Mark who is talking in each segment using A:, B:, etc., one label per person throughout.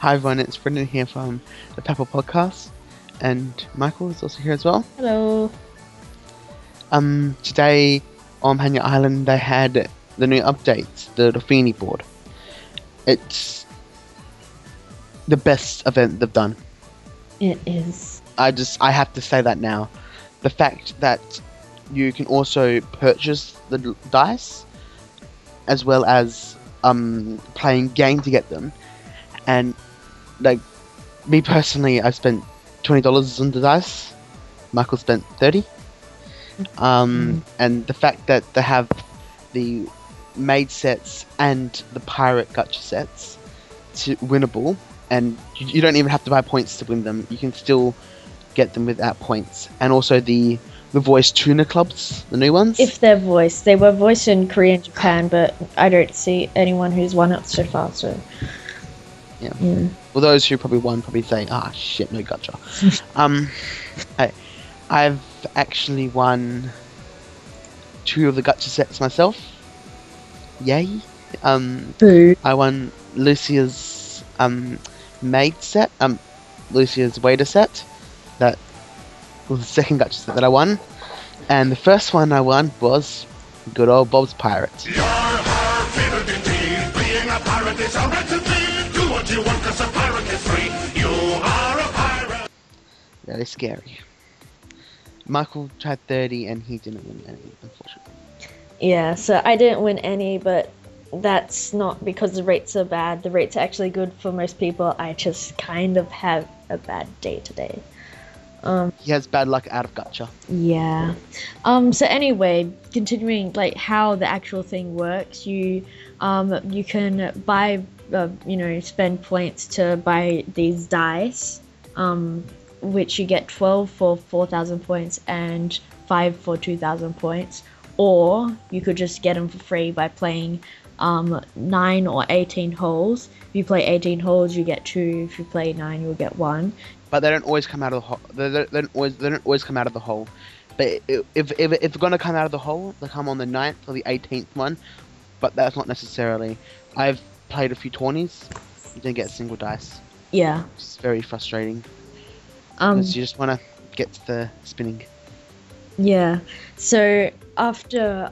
A: Hi everyone, it's Brendan here from the Papel podcast, and Michael is also here as well.
B: Hello.
A: Today on Panya Island they had the new updates, the Dolfini board. It's the best event they've done.
B: It is.
A: I have to say that now. The fact that you can also purchase the dice, as well as playing game to get them, and like me personally, I spent $20 on the dice. Michael spent 30. And the fact that they have the maid sets and the pirate gacha sets to winnable, and you don't even have to buy points to win them. You can still get them without points. And also the voice tuner clubs, the new ones.
B: If they're voiced, they were voiced in Korea and Japan, but I don't see anyone who's won it so far. So
A: yeah. For those who probably won, probably say, "Ah, shit, no gacha." I've actually won 2 of the gacha sets myself. Yay!
B: Boo.
A: I won Lucia's maid set, Lucia's waiter set. That was the second gacha set that I won, and the first one I won was good old Bob's Pirate.
C: You're our favorite indeed. Being a pirate is a right to be. Do what you want 'cause a pirate is free. You are a pirate.
A: Very scary. Michael tried 30 and he didn't win any, unfortunately.
B: Yeah, so I didn't win any, but that's not because the rates are bad. The rates are actually good for most people. I just kind of have a bad day today.
A: He has bad luck out of gacha.
B: Yeah. So anyway, continuing like how the actual thing works, you can buy, spend points to buy these dice, which you get 12 for 4,000 points and 5 for 2,000 points, or you could just get them for free by playing 9 or 18 holes. If you play 18 holes, you get 2. If you play 9, you'll get 1.
A: But they don't always come out of the hole. They don't always come out of the hole. But if they're gonna come out of the hole, they come on the 9th or the 18th one. But that's not necessarily. I've played a few tourneys. You didn't get a single dice.
B: Yeah.
A: It's very frustrating. Because you just want to get to the spinning.
B: Yeah. So after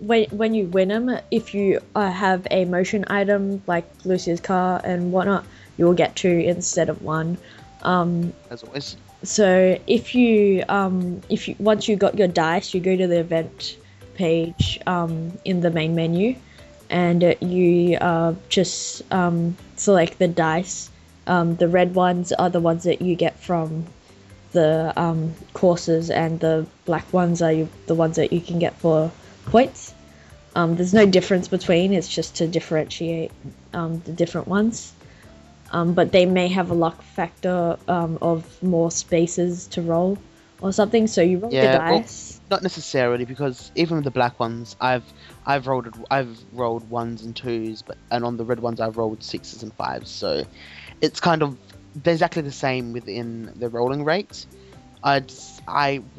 B: when you win them, if you have a motion item like Lucia's car and whatnot, you will get 2 instead of 1.
A: As always.
B: So if you once you got your dice, you go to the event page in the main menu, and you just select the dice. The red ones are the ones that you get from the courses, and the black ones are the ones that you can get for points. There's no difference between, it's just to differentiate the different ones. But they may have a luck factor of more spaces to roll or something, so you roll the dice.
A: Well, not necessarily, because even with the black ones, I've rolled 1s and 2s, and on the red ones I've rolled 6s and 5s. So it's kind of exactly the same within the rolling rate. We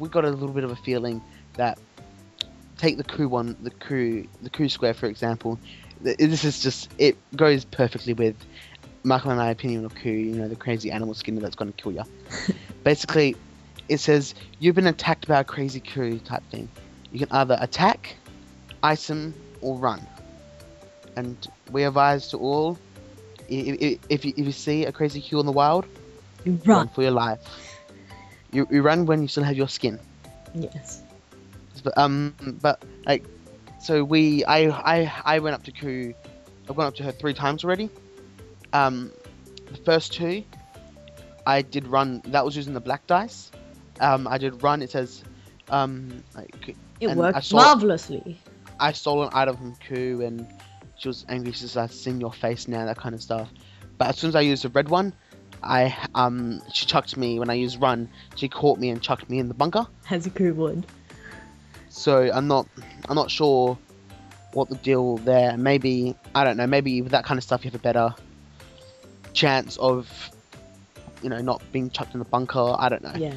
A: got a little bit of a feeling that, take the coup square for example. This is just, it goes perfectly with Michael and I's opinion of coup, the crazy animal skinner that's going to kill you. Basically, it says you've been attacked by a crazy coup type thing. You can either attack, item, or run. And we advise to all, if you see a crazy coup in the wild,
B: You run.
A: for your life. You run when you still have your skin.
B: Yes.
A: But like, so I went up to coup. I've gone up to her 3 times already. The first 2, I did run. That was using the black dice. I did run. It says,
B: It worked marvelously.
A: I stole an item from Ku, and she was angry. She says, "I've seen your face now," that kind of stuff. But as soon as I used the red one, she chucked me. When I used run, she caught me and chucked me in the bunker.
B: As a coup would.
A: So I'm not sure what the deal there. Maybe, I don't know. Maybe with that kind of stuff, you have a better chance of, not being chucked in the bunker. I don't know.
B: Yeah.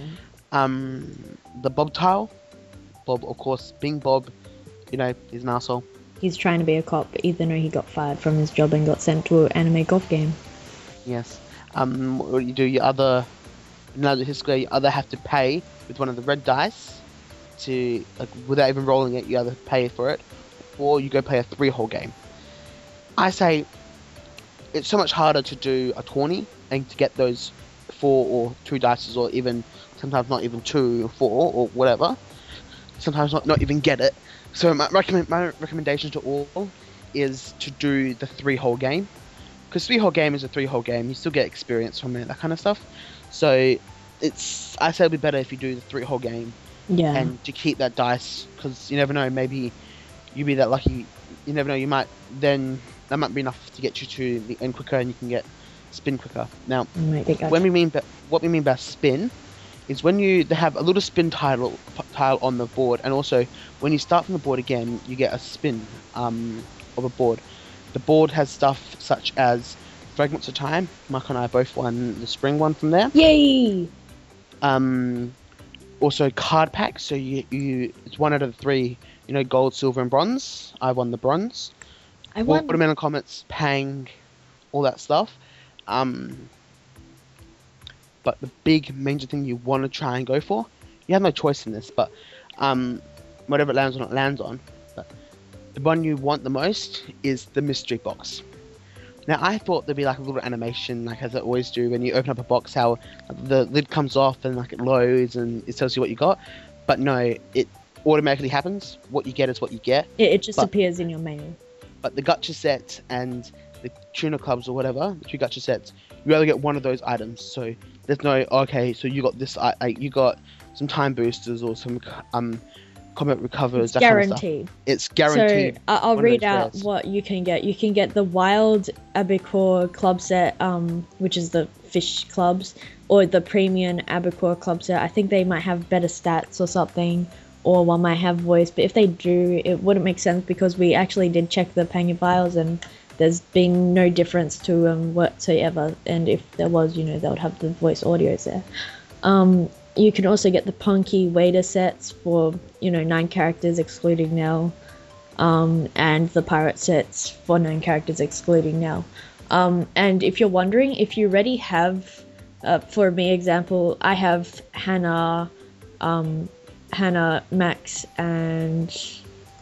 A: The Bob tile. Bob, of course, being Bob, he's an asshole.
B: He's trying to be a cop, even though he got fired from his job and got sent to an anime golf game.
A: Yes. What you do, you either another history, you either have to pay with one of the red dice to like without even rolling it. You either pay for it, or you go play a 3-hole game. I say it's so much harder to do a tourney and to get those 4 or 2 dices, or even sometimes not even 2 or 4 or whatever. Sometimes not even get it. So my recommendation to all is to do the 3-hole game, because 3-hole game is a 3-hole game. You still get experience from it, that kind of stuff. So I say it'd be better if you do the 3-hole game, and to keep that dice, because you never know, maybe you be that lucky. You never know, that might be enough to get you to the end quicker, and you can get spin quicker. Now, what we mean by spin is when they have a little spin tile on the board, and also when you start from the board again, you get a spin of a board. The board has stuff such as Fragments of Time. Mark and I both won the spring one from there.
B: Yay!
A: Also card packs. So it's 1 out of the 3. Gold, silver, and bronze. I won the bronze.
B: I won.
A: Watermelon Comets, Pang, all that stuff. But the big major thing you want to try and go for, you have no choice in this, but whatever it lands on, it lands on. But the one you want the most is the mystery box. Now, I thought there'd be like a little animation, like as it always do when you open up a box, how the lid comes off and like it loads and it tells you what you got. But no, it automatically happens. What you get is what you get.
B: It just appears in your mail. But
A: the gacha set and the tuna clubs or whatever, the 2 gacha sets, you only get one of those items. So there's no, okay, so you got this, you got some time boosters or some combat recovers.
B: It's guaranteed.
A: It's guaranteed.
B: So I'll read out what you can get. You can get the Wild Abacore club set, which is the fish clubs, or the Premium Abacore club set. I think they might have better stats or something, or one might have voice. But if they do, it wouldn't make sense, because we actually did check the Panga files and there's been no difference to whatsoever. And if there was, they would have the voice audios there. You can also get the Punky Wader sets for, 9 characters excluding Nell, and the Pirate sets for 9 characters excluding Nell. And if you're wondering, if you already have, for me example, I have Hannah, Max, and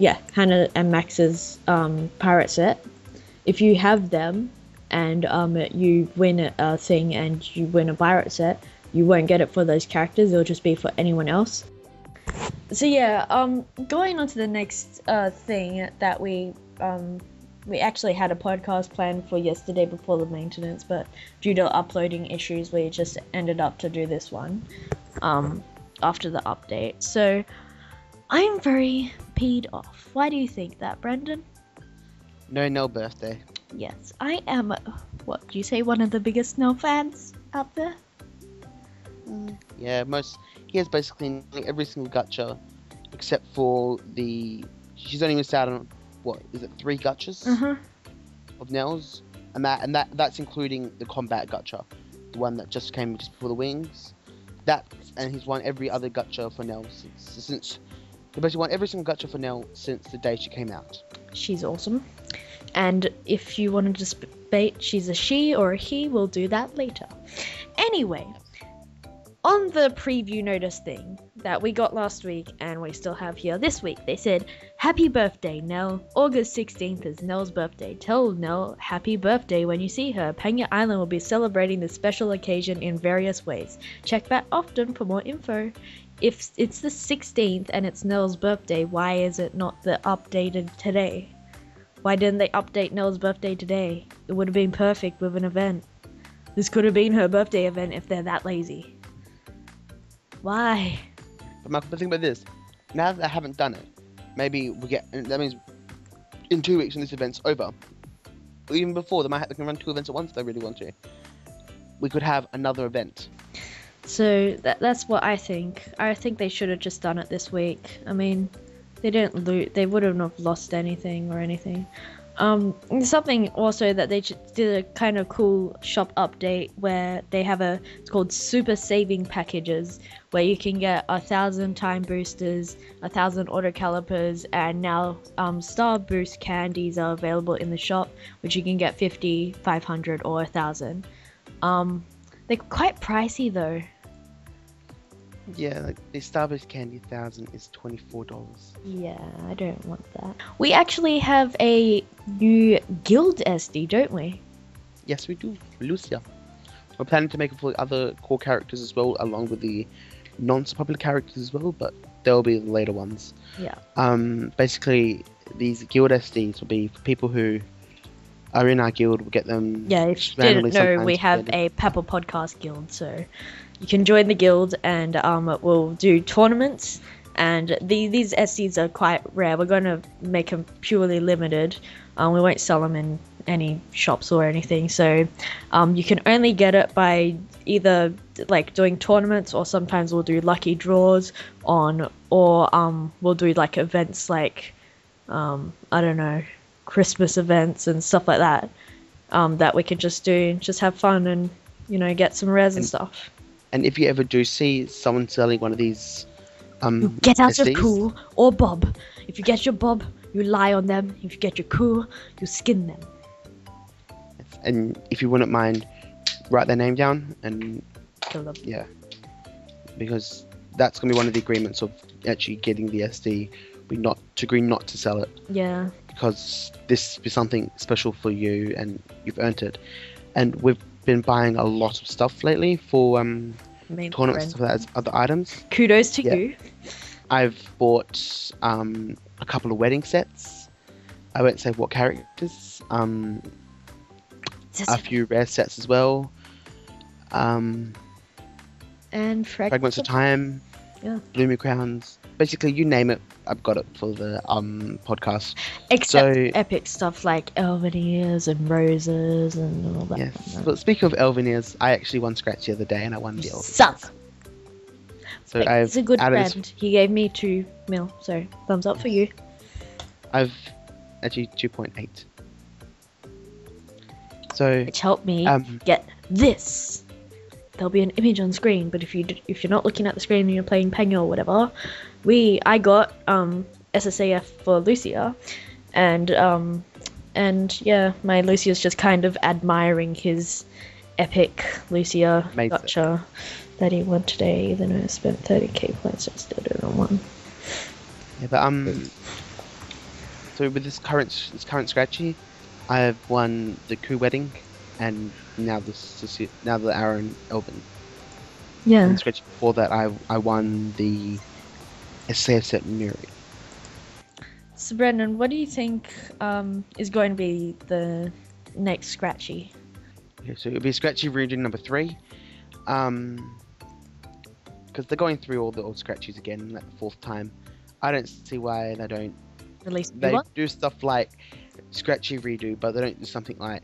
B: Hannah and Max's pirate set. If you have them and you win a thing and you win a pirate set, you won't get it for those characters. It'll just be for anyone else. So going on to the next thing that we actually had a podcast planned for yesterday before the maintenance, but due to uploading issues, we just ended up to do this one after the update. So I am very peed off. Why do you think that, Brendan?
A: No Nell birthday.
B: Yes, I am, what do you say, one of the biggest Nell fans out there?
A: Yeah, he has basically every single gacha except for she's only missed out on, what is it, 3 gachas of Nell's, and that's including the combat gacha, the one that just came just before the wings. And he's won every other gacha for Nell since he basically won every single gacha for Nell since the day she came out.
B: She's awesome. And if you wanted to debate she's a she or a he, we'll do that later. Anyway, on the preview notice thing that we got last week and we still have here this week, they said, "Happy birthday, Nell. August 16th is Nell's birthday. Tell Nell happy birthday when you see her. Panga Island will be celebrating this special occasion in various ways. Check back often for more info." If it's the 16th and it's Nell's birthday, why is it not the updated today? Why didn't they update Nell's birthday today? It would have been perfect with an event. This could have been her birthday event if they're that lazy. Why?
A: But Michael, think about this. Now that I haven't done it, maybe that means in 2 weeks when this event's over, or even before, they can run 2 events at once if they really want to. We could have another event.
B: So that's what I think. I think they should have just done it this week. I mean, they didn't they wouldn't have lost anything or anything. Something also that they did a kind of cool shop update where they have it's called super saving packages, where you can get 1,000 time boosters, 1,000 auto calipers, and now star boost candies are available in the shop, which you can get 50, 500 or 1,000. They're quite pricey though.
A: Yeah, like the Starburst Candy 1000 is $24.
B: Yeah, I don't want that. We actually have a new guild SD, don't we?
A: Yes, we do. Lucia. We're planning to make it for other core characters as well, along with the non-popular characters as well, but they'll be the later ones.
B: Yeah.
A: Basically, these guild SDs will be for people who are in our guild. We'll get them.
B: Yeah, if you
A: randomly
B: didn't know,
A: sometimes
B: we have
A: together.
B: a Papel podcast guild, so you can join the guild and we'll do tournaments. And these SDs are quite rare. We're going to make them purely limited. We won't sell them in any shops or anything. So you can only get it by either like doing tournaments, or sometimes we'll do lucky draws or we'll do like events like I don't know, Christmas events and stuff like that. That we can just do, just have fun and get some rares and stuff.
A: And if you ever do see someone selling one of these,
B: Get out your
A: SDs,
B: cool or bob. If you get your bob, you lie on them. If you get your cool, you skin them.
A: and if you wouldn't mind, write their name down and
B: Kill them.
A: yeah, because that's gonna be one of the agreements of actually getting the SD. We agree not to sell it,
B: Yeah.
A: because this is something special for you and you've earned it. And we've been buying a lot of stuff lately for
B: Main
A: tournaments
B: friend.
A: as other items.
B: Kudos to
A: Yeah.
B: you.
A: I've bought a couple of wedding sets. I won't say what characters. A few rare sets as well.
B: And
A: Fragments of Time.
B: Yeah.
A: Bloomy Crowns. Basically, you name it, I've got it for the podcast.
B: Except
A: So-
B: epic stuff like elven ears and roses and all that.
A: Yes. But speaking of Elven Ears, I actually won Scratch the other day and I won the Elven.
B: Suck.
A: So
B: Like,
A: I've
B: he's a good
A: added
B: friend. He gave me 2 mil, so thumbs up for you.
A: I've actually 2.8. So
B: Which helped me
A: Um,
B: get this. There'll be an image on screen, but if you're not looking at the screen and you're playing Penguin or whatever, I got SSAF for Lucia, and yeah, my Lucia's just kind of admiring his epic Lucia
A: Amazing.
B: gotcha that he won today, even though I spent 30k points, I still did it on one.
A: yeah, but so with this current Scratchy, I have won the Coup Wedding, and now the Aaron Elven.
B: Yeah.
A: And Scratchy before that, I won the SAF set Miri.
B: So Brendan, what do you think is going to be the next Scratchy?
A: Okay, so it'll be Scratchy redo number 3. Because they're going through all the old Scratchies again, like the 4th time. I don't see why they don't.
B: Release a new
A: They
B: one?
A: do stuff like Scratchy redo, but they don't do something like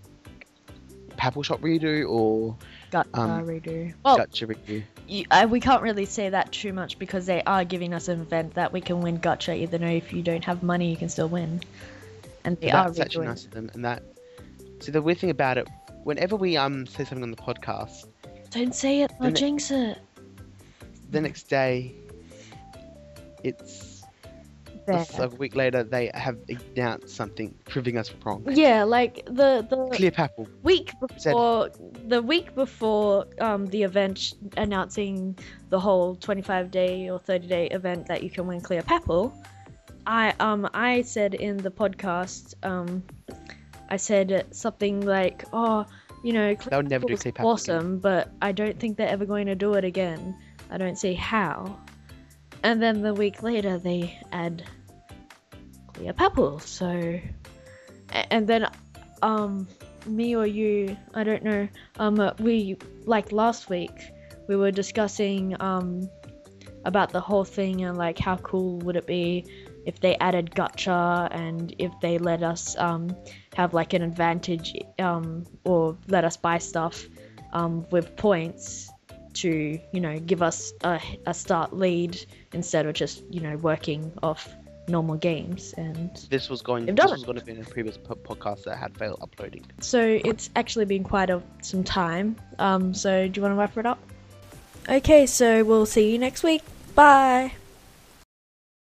A: Papel Shop redo or
B: Gotcha
A: um,
B: redo. Well,
A: Gotcha redo.
B: we can't really say that too much because they are giving us an event that we can win Gotcha, even though if you don't have money, you can still win. And they are
A: That's actually
B: redoing.
A: nice of them. And that. See, the weird thing about it, whenever we say something on the podcast,
B: Don't say it, I'll
A: Then it-
B: jinx it.
A: the next day, it's
B: There.
A: a week later they have announced something proving us wrong.
B: Yeah, like the
A: Clear Papel.
B: week
A: Said-
B: before the event announcing the whole 25-day or 30-day event that you can win Clear Papel, I said in the podcast, I said something like, oh, Clear
A: They'll never do
B: Papel's
A: Clear Papel
B: awesome, but I don't think they're ever going to do it again. I don't see how. And then the week later they add Clear Papel, so and then me or you, I don't know, we, like last week, we were discussing about the whole thing and like how cool would it be if they added Gotcha and if they let us have like an advantage or let us buy stuff with points to give us a start lead instead of just working off normal games. And
A: This was going
B: They've done
A: to be in a previous podcast that had failed uploading.
B: so it's actually been quite some time. So do you want to wrap it up? Okay, so we'll see you next week. Bye.